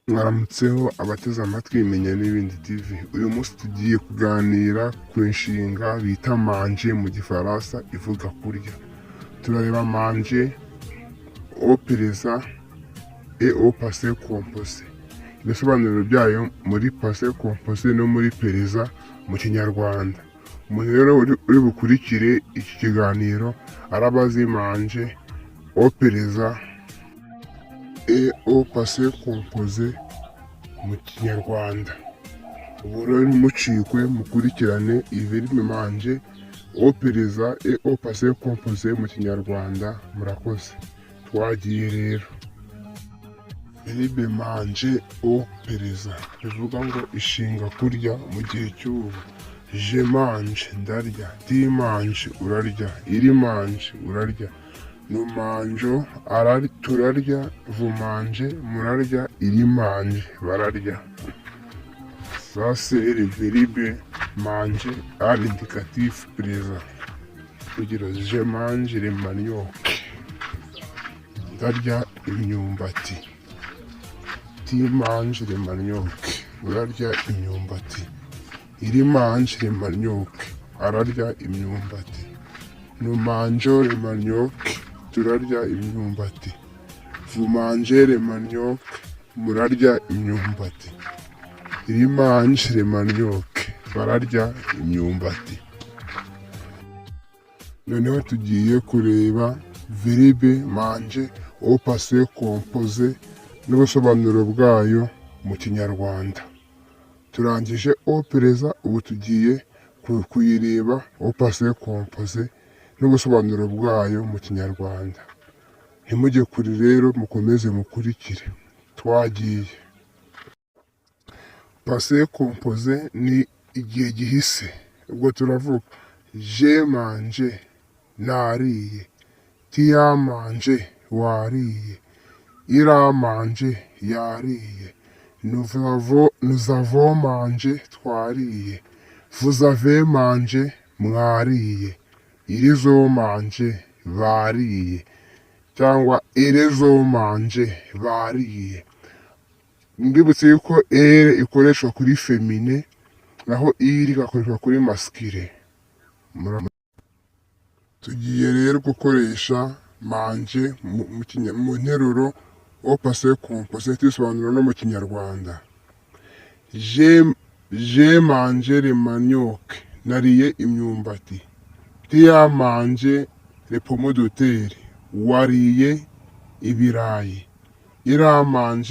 Mwaramutseho abateze amatwi Menya n'ibindi TV. Uyu munsi tugiye kuganira ku nshinga bita manger mu gifaransa ivuga kurya. Turareba manger au présent et au passé composé. Ibisobanuro byayo muri passé composé no muri présent mu kinyarwanda. Umuntu rero uri bukurikire iki kiganiro arabazi manger au présent et au passé composé mu kinyarwanda. Ubu rero ntimucikwe mukurikirane verbe manger au présent et au passé composé mu kinyarwanda. Murakoze, twagiye rero. Verbe manger au présent bivuga ngo ishinga kurya mu gihe cy'ubu. Je mange ndarya, tu manges urarya, il mange urarya, nous mangeons turarya, vous mangez murarya, il mange bararya. Ça c'est le verbe manger à l'indicatif présent. Urugero, je mange le manioc, ndarya imyumbati. Tu manges le manioc, urarya imyumbati. Il mange le manioc, ararya imyumbati. Nous mangeons le manioc, turarya imyumbati. Vous mangez le manioc, murarya imyumbati. Il mange le manioc, bararya imyumbati. Noneho tugiye kureba verbe manger au passé composé n'ubusobanuro bwayo mu kinyarwanda. Turangije au présent, ubu tugiye kuyireba au passé composé n'ubusobanuro bwayo mu kinyarwanda. Ntimujye kure rero, mukomeze mukurikire, twagiye. Passé composé ni igihe gihise. Ubwo turavuga j'ai mangé, nariye. Tu as mangé, wariye. Il a mangé, yariye. Nous avons mangé, twariye. Vous avez mangé, mwariye. Ils ont mangé, bariye. Cyangwa ils ont mangé, bariye. Mbibutse yuko ere ikoreshwa kuri femine naho iri igakoreshwa kuri masculine. Tugiye rero gukoresha manger mu nteruro au passé composé tubisobanura no mu kinyarwanda. J'ai mangé le manioc, nariye imyumbati. Tu as mangé les pommes de terre, wariye ibirayi. Il a mangé